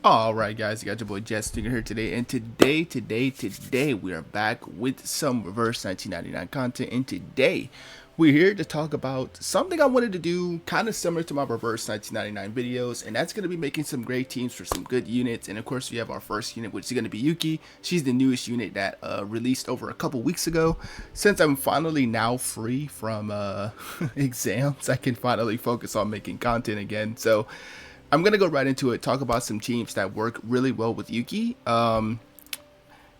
Alright guys, you got your boy Stingren here today, and today we are back with some reverse 1999 content, and today we're here to talk about something I wanted to do kind of similar to my reverse 1999 videos, and that's going to be making some great teams for some good units. And of course we have our first unit, which is going to be Yuki. She's the newest unit that released over a couple weeks ago. Since I'm finally now free from exams, I can finally focus on making content again. So I'm gonna go right into it, talk about some teams that work really well with Yuki, and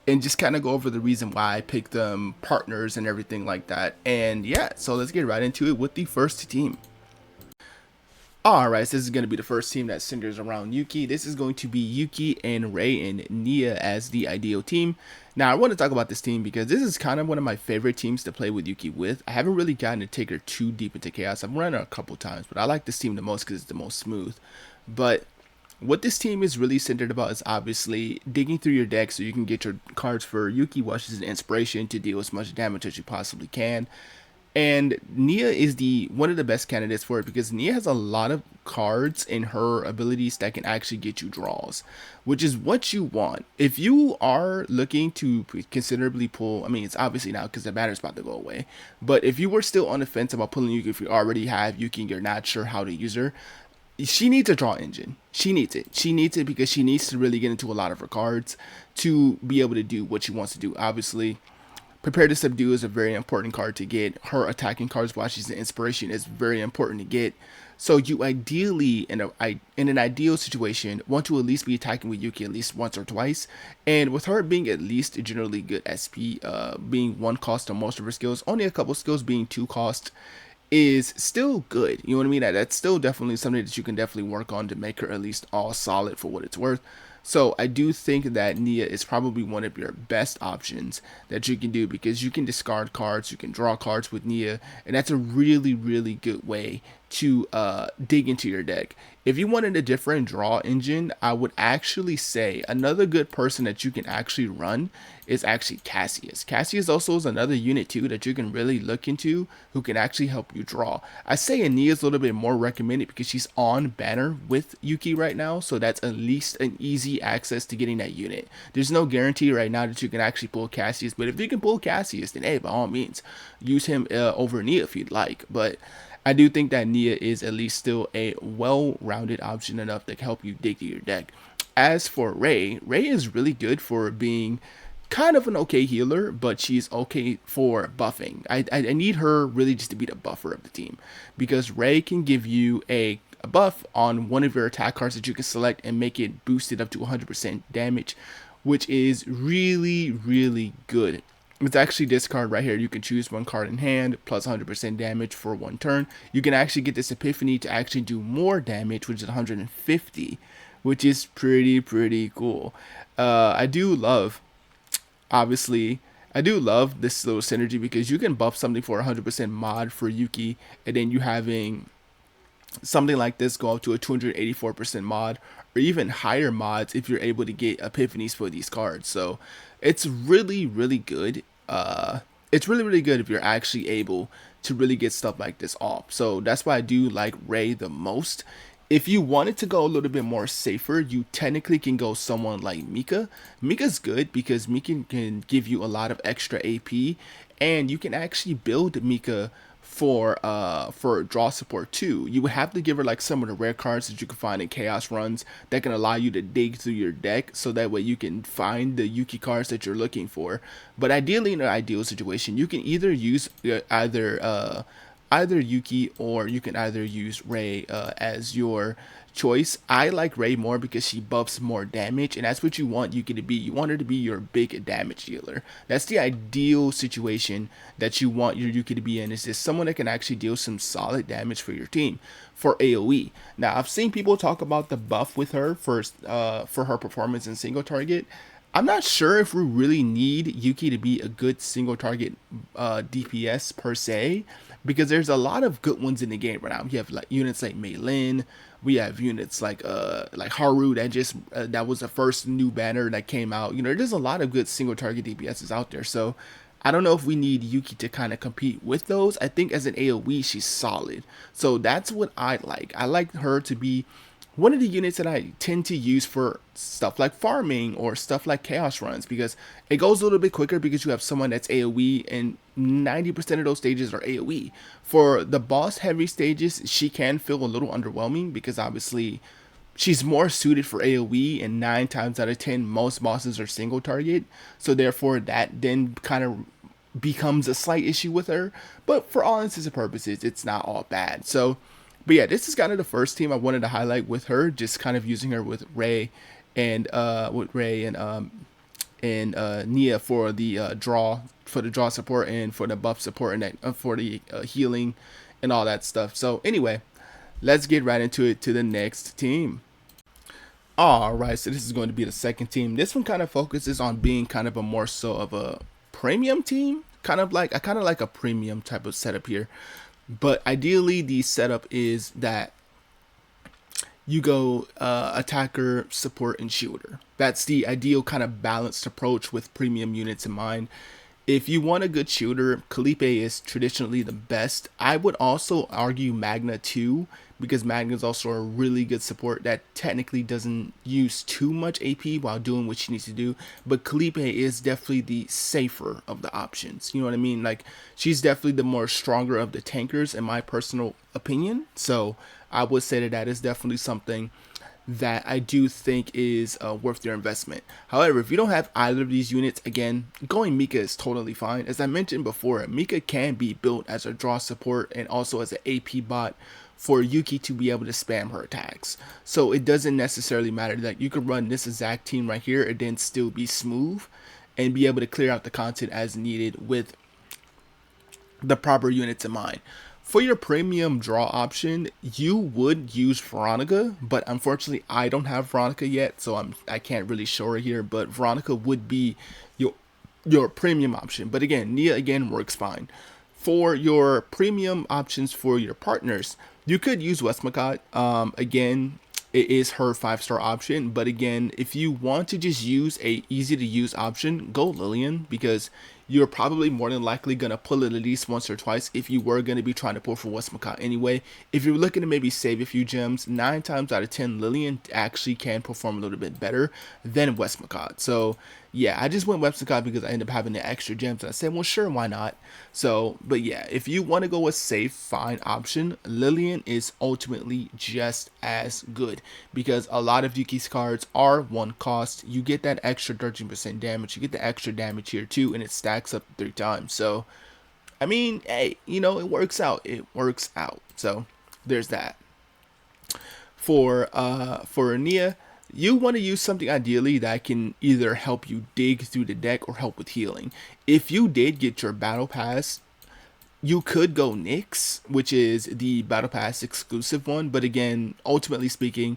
just kind of go over the reason why I picked them, partners, and everything like that. And yeah, so let's get right into it with the first team. Alright, so this is going to be the first team that centers around Yuki. This is going to be Yuki and Ray and Nia as the ideal team. Now, I want to talk about this team because this is kind of one of my favorite teams to play with Yuki with. I haven't really gotten to take her too deep into Chaos. I've run her a couple times, but I like this team the most because it's the most smooth. But what this team is really centered about is obviously digging through your deck so you can get your cards for Yuki, which is an inspiration to deal as much damage as you possibly can. And Nia is one of the best candidates for it because Nia has a lot of cards in her abilities that can actually get you draws, which is what you want. If you are looking to considerably pull, I mean, it's obviously now because the batter's about to go away, but if you were still on the fence about pulling Yuki, if you already have Yuki and you're not sure how to use her, she needs a draw engine. She needs it. She needs it because she needs to really get into a lot of her cards to be able to do what she wants to do. Obviously, Prepare to Subdue is a very important card to get. Her attacking cards while she's an inspiration is very important to get. So you ideally, in an ideal situation, want to at least be attacking with Yuki at least once or twice. And with her being at least generally good SP, being 1 cost on most of her skills, only a couple skills being 2 cost, is still good. You know what I mean? That's still definitely something that you can definitely work on to make her at least all solid for what it's worth. So I do think that Nia is probably one of your best options that you can do because you can discard cards, you can draw cards with Nia, and that's a really, really good way to dig into your deck. If you wanted a different draw engine, I would actually say another good person that you can actually run is actually Cassius. Cassius also is another unit too that you can really look into who can actually help you draw. I say Ania is a little bit more recommended because she's on banner with Yuki right now, so that's at least an easy access to getting that unit. There's no guarantee right now that you can actually pull Cassius, but if you can pull Cassius, then hey, by all means, use him over Nia if you'd like. But I do think that Nia is at least still a well-rounded option enough to help you dig through your deck. As for Ray, Ray is really good for being kind of an okay healer, but she's okay for buffing. I need her really just to be the buffer of the team because Ray can give you a buff on one of your attack cards that you can select and make it boosted up to 100% damage, which is really, really good. It's actually this card right here. You can choose 1 card in hand plus 100% damage for 1 turn. You can actually get this epiphany to actually do more damage, which is 150, which is pretty cool. I do love this little synergy because you can buff something for 100% mod for Yuki, and then you having something like this go up to a 284% mod or even higher mods if you're able to get epiphanies for these cards. So it's really good. It's really good if you're actually able to really get stuff like this off. So that's why I do like Ray the most. If you wanted to go a little bit more safer, you technically can go someone like Mika. Mika's good because Mika can give you a lot of extra AP, and you can actually build Mika for draw support too. You would have to give her like some of the rare cards that you can find in chaos runs that can allow you to dig through your deck so that way you can find the Yuki cards that you're looking for. But ideally, in an ideal situation, you can either use either Yuki or you can either use Ray as your choice. I like Ray more because she buffs more damage, and that's what you want Yuki to be. You want her to be your big damage dealer. That's the ideal situation that you want your Yuki to be in, is just someone that can actually deal some solid damage for your team for AoE. Now, I've seen people talk about the buff with her for her performance in single target. I'm not sure if we really need Yuki to be a good single target DPS per se, because there's a lot of good ones in the game right now. You have like units like Mei Lin, we have units like Haru that was the first new banner that came out. You know, there's a lot of good single target DPSs out there. So I don't know if we need Yuki to kind of compete with those. I think as an AoE she's solid. So that's what I like. I like her to be one of the units that I tend to use for stuff like farming or stuff like chaos runs, because it goes a little bit quicker because you have someone that's AoE, and 90% of those stages are AoE. For the boss heavy stages, she can feel a little underwhelming because obviously she's more suited for AoE, and 9 times out of 10 most bosses are single target, so therefore that then kind of becomes a slight issue with her. But for all intents and purposes, it's not all bad. So but yeah, this is kind of the first team I wanted to highlight with her, just kind of using her with Ray and Nia for the draw support, and for the buff support, and for the healing and all that stuff. So anyway, let's get right into it, to the next team. Alright, so this is going to be the second team. This one kind of focuses on being kind of a more so of a premium team. Kind of like a premium type of setup here. But ideally the setup is that you go attacker, support, and shielder. That's the ideal kind of balanced approach with premium units in mind. If you want a good shooter, Calipe is traditionally the best. I would also argue Magna too, because Magna is also a really good support that technically doesn't use too much AP while doing what she needs to do. But Calipe is definitely the safer of the options. You know what I mean? Like, she's definitely the more stronger of the tankers in my personal opinion. So I would say that that is definitely something that I do think is worth your investment. However, if you don't have either of these units, again, going Mika is totally fine. As I mentioned before, Mika can be built as a draw support and also as an AP bot for Yuki to be able to spam her attacks. So it doesn't necessarily matter. That you could run this exact team right here and then still be smooth and be able to clear out the content as needed with the proper units in mind. For your premium draw option, you would use Veronica, but unfortunately I don't have Veronica yet, so I can't really show her here, but Veronica would be your premium option. But again, Nia again works fine. For your premium options for your partners, you could use Westmacott. Again, it is her 5-star option, but again, if you want to just use a easy to use option, go Lillian, because you're probably more than likely going to pull it at least once or twice if you were going to be trying to pull for Westmacott anyway. If you're looking to maybe save a few gems, 9 times out of 10 Lillian actually can perform a little bit better than Westmacott. So yeah, I just went Westmacott because I ended up having the extra gems, and I said, well, sure, why not? So, but yeah, if you want to go a safe, fine option, Lillian is ultimately just as good, because a lot of Yuki's cards are 1 cost. You get that extra 13% damage, you get the extra damage here too, and it stacks up 3 times. So, I mean, hey, you know, it works out. It works out. So, there's that. For Nia, you want to use something ideally that can either help you dig through the deck or help with healing. If you did get your battle pass, you could go Nyx, which is the battle pass exclusive one, but again, ultimately speaking,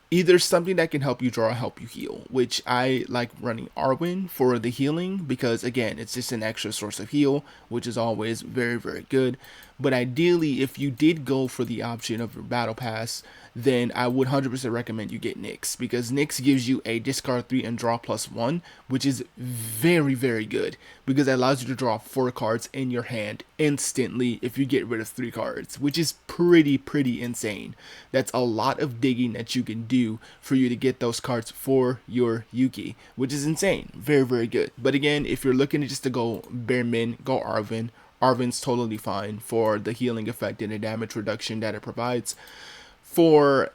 either something that can help you draw or help you heal, which I like running Arwen for the healing, because again, it's just an extra source of heal, which is always very, very good. But ideally, if you did go for the option of your battle pass, then I would 100% recommend you get Nyx, because Nyx gives you a discard 3 and draw +1, which is very, very good, because it allows you to draw 4 cards in your hand instantly if you get rid of 3 cards, which is pretty insane. That's a lot of digging that you can do for you to get those cards for your Yuki, which is insane. Very, very good. But again, if you're looking just to go bare min, go Arwen. Arwen's totally fine for the healing effect and the damage reduction that it provides. For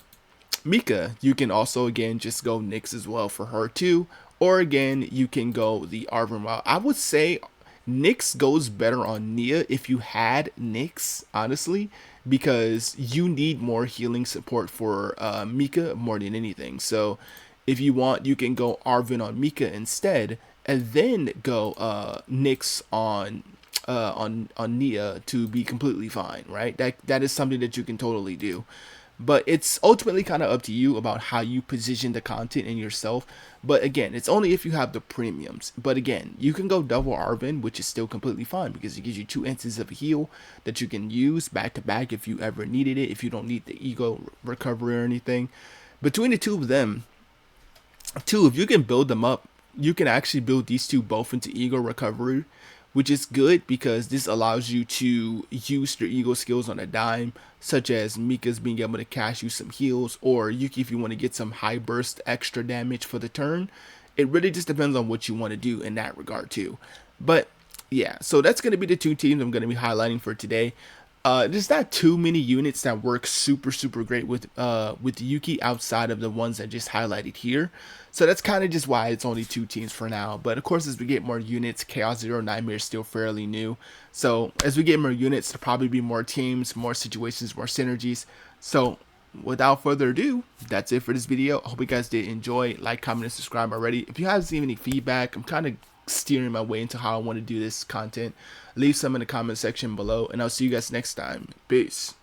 Mika, you can also again just go Nyx as well for her too, or again you can go the Arwen route. I would say Nyx goes better on Nia if you had Nyx, honestly, because you need more healing support for Mika more than anything. So if you want, you can go Arwen on Mika instead, and then go Nyx on Nia to be completely fine, right? That is something that you can totally do. But it's ultimately kind of up to you about how you position the content in yourself. But again, it's only if you have the premiums. But again, you can go double Arwen, which is still completely fine, because it gives you 2 instances of heal that you can use back to back if you ever needed it, if you don't need the ego recovery or anything. Between the two of them, if you can build them up, you can actually build these two both into ego recovery, which is good because this allows you to use your ego skills on a dime, such as Mika's being able to cash you some heals, or Yuki if you want to get some high burst extra damage for the turn. It really just depends on what you want to do in that regard too. But yeah, so that's going to be the two teams I'm going to be highlighting for today. There's not too many units that work super great with Yuki outside of the ones I just highlighted here. So that's kind of just why it's only two teams for now. But of course, as we get more units, Chaos Zero Nightmare is still fairly new. So as we get more units, there'll probably be more teams, more situations, more synergies. So without further ado, that's it for this video. I hope you guys did enjoy. Like, comment, and subscribe already. If you have any feedback, I'm kind of steering my way into how I want to do this content. Leave some in the comment section below, and I'll see you guys next time. Peace.